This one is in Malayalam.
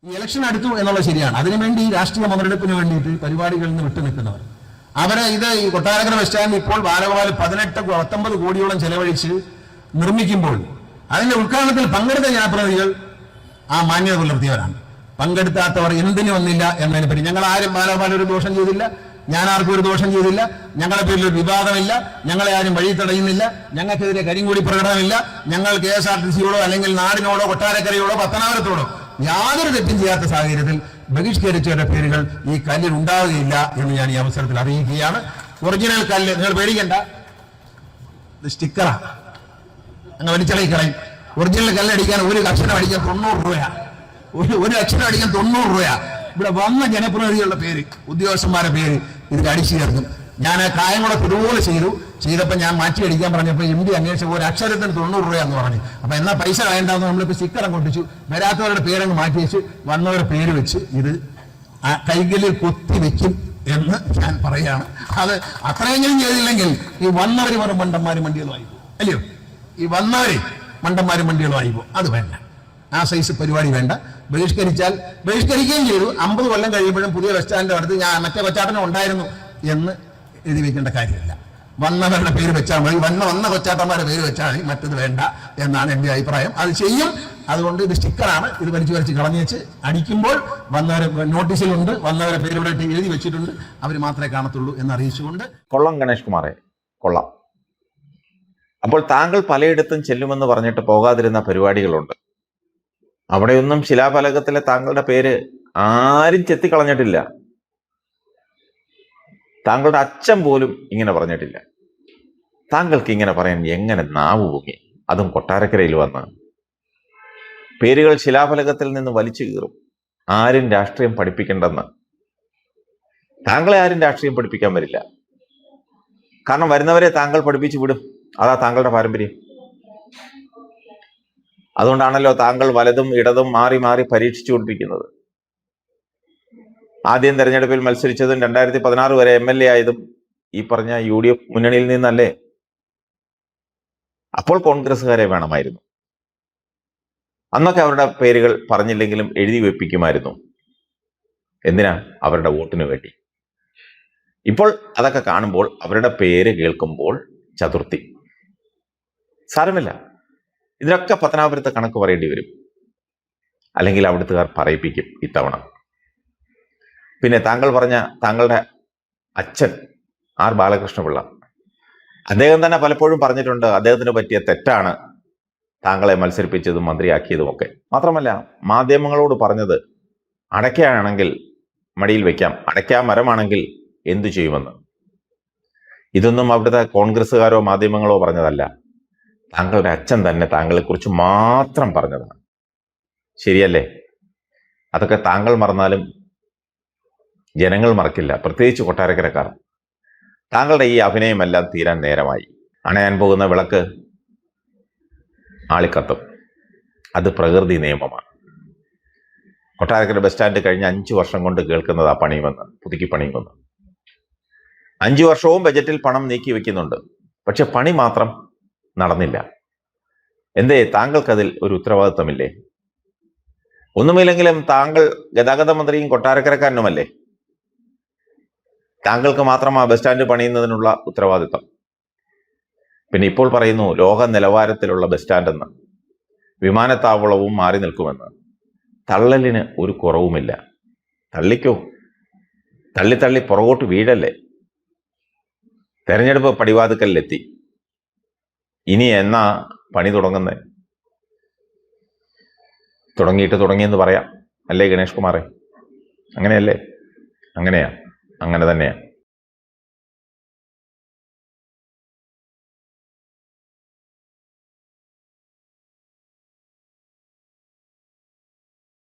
ഈ ഇലക്ഷൻ അടുത്തു എന്നുള്ളത് ശരിയാണ്. അതിനുവേണ്ടി രാഷ്ട്രീയ മുതലെടുപ്പിന് വേണ്ടിയിട്ട് പരിപാടികളിൽ നിന്ന് വിട്ടുനിൽക്കുന്നവർ അവരെ ഈ കൊട്ടാരക്കര ബസ് സ്റ്റാൻഡ് ഇപ്പോൾ ബാലഗോപാൽ 18-19 കോടിയോളം ചെലവഴിച്ച് നിർമ്മിക്കുമ്പോൾ അതിന്റെ ഉദ്ഘാടനത്തിൽ പങ്കെടുത്ത ജനപ്രതിനിധികൾ ആ മാന്യത പുലർത്തിയവരാണ്. പങ്കെടുത്താത്തവർ എന്തിനു വന്നില്ല എന്നതിനെ പറ്റി ഞങ്ങൾ ആരും ബാലഗോപാൽ ഒരു ദോഷം ചെയ്തില്ല, ഞാൻ ആർക്കും ഒരു ദോഷം ചെയ്തില്ല, ഞങ്ങളുടെ പേരിൽ ഒരു വിവാദമില്ല, ഞങ്ങളെ ആരും വഴി തടയുന്നില്ല, ഞങ്ങൾക്കെതിരെ കരിങ്കൊടി പ്രകടനമില്ല, ഞങ്ങൾ KSRTCയോടോ അല്ലെങ്കിൽ നാടിനോടോ കൊട്ടാരക്കരയോടോ പത്തനാപുരത്തോടോ യാതൊരു തെറ്റും ചെയ്യാത്ത സാഹചര്യത്തിൽ ബഹിഷ്കരിച്ചവരുടെ പേരുകൾ ഈ കല്ലിൽ ഉണ്ടാവുകയില്ല എന്ന് ഞാൻ ഈ അവസരത്തിൽ അറിയിക്കുകയാണ്. ഒറിജിനൽ കല്ല് നിങ്ങൾ പേടിക്കണ്ട, സ്റ്റിക്കറാ, അങ്ങ് വലിച്ചളയി കളയും. ഒറിജിനൽ കല്ലടിക്കാൻ ഒരു അക്ഷരം അടിക്കാൻ 90 രൂപയാ, ഒരു അക്ഷരം അടിക്കാൻ 90 രൂപയാ. ഇവിടെ വന്ന ജനപ്രതിനിധികളുടെ പേര്, ഉദ്യോഗസ്ഥന്മാരുടെ പേര് ഇതിൽ അടിച്ചു ചേർക്കും. ഞാൻ കായംകുളം ഇതുപോലെ ചെയ്തപ്പോൾ ഞാൻ മാറ്റി അടിക്കാൻ പറഞ്ഞപ്പോൾ MD അന്വേഷിച്ച ഒരു അക്ഷരത്തിന് 90 രൂപയാന്ന് പറഞ്ഞു. അപ്പൊ എന്നാ പൈസ കളയണ്ടാന്ന് നമ്മളിപ്പോൾ സ്റ്റിക്കറും കൊട്ടിച്ചു. വരാത്തവരുടെ പേരങ്ങ് മാറ്റി വെച്ച് വന്നവരുടെ പേര് വെച്ച് ഇത് കൈകളിൽ കൊത്തി വെക്കും എന്ന് ഞാൻ പറയുകയാണ്. അത് അത്രയെങ്കിലും ചെയ്തില്ലെങ്കിൽ ഈ വന്നവര് വെറും മണ്ടന്മാരും വണ്ടികളുമായി പോകും, അല്ലയോ? ഈ വന്നവര് മണ്ടന്മാരും വണ്ടികളുമായി പോകും. അത് വേണ്ട, ആ സൈസ് പരിപാടി വേണ്ട. ബഹിഷ്കരിക്കുകയും ചെയ്തു. 50 കൊല്ലം കഴിയുമ്പോഴും പുതിയ ബസ് സ്റ്റാൻഡിന്റെ അടുത്ത് ഞാൻ മറ്റേ കൊച്ചാട്ടനും ഉണ്ടായിരുന്നു എന്ന് എഴുതി വെക്കേണ്ട കാര്യമില്ല. വന്നവരുടെ പേര് വെച്ചാൽ മതി, വന്ന കൊച്ചാട്ടന്മാരുടെ പേര് വെച്ചാൽ മതി, മറ്റത് വേണ്ട എന്നാണ് എൻ്റെ അഭിപ്രായം. അത് ചെയ്യും. അതുകൊണ്ട് ഇത് സ്റ്റിക്കറാണ്, ഇത് വലിച്ചു കളഞ്ഞു വെച്ച് അടിക്കുമ്പോൾ വന്നവരെ നോട്ടീസിലുണ്ട്, വന്നവരെ പേര് ഇവിടെ എഴുതി വെച്ചിട്ടുണ്ട്, അവർ മാത്രമേ കാണത്തുള്ളൂ എന്ന് അറിയിച്ചുകൊണ്ട്. കൊള്ളം ഗണേഷ് കുമാറെ, കൊള്ളാം. അപ്പോൾ താങ്കൾ പലയിടത്തും ചെല്ലുമെന്ന് പറഞ്ഞിട്ട് പോകാതിരുന്ന പരിപാടികളുണ്ട്. അവിടെയൊന്നും ശിലാഫലകത്തിലെ താങ്കളുടെ പേര് ആരും ചെത്തിക്കളഞ്ഞിട്ടില്ല. താങ്കളുടെ അച്ഛൻ പോലും ഇങ്ങനെ പറഞ്ഞിട്ടില്ല. താങ്കൾക്ക് ഇങ്ങനെ പറയാൻ എങ്ങനെ നാവ് പൊങ്ങി? അതും കൊട്ടാരക്കരയിൽ വന്ന് പേരുകൾ ശിലാഫലകത്തിൽ നിന്ന് വലിച്ചു കീറും. ആരും രാഷ്ട്രീയം പഠിപ്പിക്കേണ്ടെന്ന്. താങ്കളെ ആരും രാഷ്ട്രീയം പഠിപ്പിക്കാൻ വരില്ല. കാരണം വരുന്നവരെ താങ്കൾ പഠിപ്പിച്ചു വിടും. അതാ താങ്കളുടെ പാരമ്പര്യം. അതുകൊണ്ടാണല്ലോ താങ്കൾ വലതും ഇടതും മാറി മാറി പരീക്ഷിച്ചുകൊണ്ടിരിക്കുന്നത്. ആദ്യം തെരഞ്ഞെടുപ്പിൽ മത്സരിച്ചതും 2016 വരെ MLA ആയതും ഈ പറഞ്ഞ UDF മുന്നണിയിൽ നിന്നല്ലേ? അപ്പോൾ കോൺഗ്രസ്സുകാരെ വേണമായിരുന്നു. അന്നൊക്കെ അവരുടെ പേരുകൾ പറഞ്ഞില്ലെങ്കിലും എഴുതി വെപ്പിക്കുമായിരുന്നു. എന്തിനാ? അവരുടെ വോട്ടിന് വേണ്ടി. ഇപ്പോൾ അതൊക്കെ കാണുമ്പോൾ, അവരുടെ പേര് കേൾക്കുമ്പോൾ ചതുർത്ഥി. സാരമില്ല, ഇതിനൊക്കെ പത്തനാപുരത്ത് കണക്ക് പറയേണ്ടി വരും, അല്ലെങ്കിൽ അവിടുത്തുകാർ പറയിപ്പിക്കും ഇത്തവണ. പിന്നെ താങ്കൾ പറഞ്ഞ താങ്കളുടെ അച്ഛൻ R ബാലകൃഷ്ണപിള്ള, അദ്ദേഹം തന്നെ പലപ്പോഴും പറഞ്ഞിട്ടുണ്ട് അദ്ദേഹത്തിന് പറ്റിയ തെറ്റാണ് താങ്കളെ മത്സരിപ്പിച്ചതും മന്ത്രിയാക്കിയതും ഒക്കെ. മാത്രമല്ല മാധ്യമങ്ങളോട് പറഞ്ഞത് അടയ്ക്കയാണെങ്കിൽ മടിയിൽ വെക്കാം, അടയ്ക്കാ മരമാണെങ്കിൽ എന്തു ചെയ്യുമെന്ന്. ഇതൊന്നും അവിടുത്തെ കോൺഗ്രസ്സുകാരോ മാധ്യമങ്ങളോ പറഞ്ഞതല്ല, താങ്കളുടെ അച്ഛൻ തന്നെ താങ്കളെക്കുറിച്ച് മാത്രം പറഞ്ഞതാണ്. ശരിയല്ലേ? അതൊക്കെ താങ്കൾ മറന്നാലും ജനങ്ങൾ മറക്കില്ല, പ്രത്യേകിച്ച് കൊട്ടാരക്കരക്കാർ. താങ്കളുടെ ഈ അഭിനയമെല്ലാം തീരാൻ നേരമായി. അണയാൻ പോകുന്ന വിളക്ക് ആളിക്കത്തും. അത് പ്രകൃതി നിയമമാണ്. കൊട്ടാരക്കര ബസ് സ്റ്റാൻഡ് കഴിഞ്ഞ 5 വർഷം കൊണ്ട് കേൾക്കുന്നതാ പണിയുമെന്ന്, പുതുക്കി പണിയുമെന്ന്. 5 വർഷവും ബജറ്റിൽ പണം നീക്കി വെക്കുന്നുണ്ട്, പക്ഷെ പണി മാത്രം നടന്നില്ല. എന്തേ? താങ്കൾക്കതിൽ ഒരു ഉത്തരവാദിത്വമില്ലേ? ഒന്നുമില്ലെങ്കിലും താങ്കൾ ഗതാഗത മന്ത്രിയും കൊട്ടാരക്കരക്കാരനുമല്ലേ? താങ്കൾക്ക് മാത്രം ആ ബസ് സ്റ്റാൻഡ് പണിയുന്നതിനുള്ള ഉത്തരവാദിത്വം. പിന്നെ ഇപ്പോൾ പറയുന്നു ലോക നിലവാരത്തിലുള്ള ബസ് സ്റ്റാൻഡെന്ന്, വിമാനത്താവളവും മാറി നിൽക്കുമെന്ന്. തള്ളലിന് ഒരു കുറവുമില്ല. തള്ളിക്കോ, തള്ളി പുറകോട്ട് വീഴല്ലേ. തെരഞ്ഞെടുപ്പ് പടിവാതുക്കലിലെത്തി. ഇനി എന്നാ പണി തുടങ്ങുന്നത്? തുടങ്ങിയെന്ന് പറയാം, അല്ലേ ഗണേഷ് കുമാറെ? അങ്ങനെയല്ലേ? അങ്ങനെ തന്നെയാ.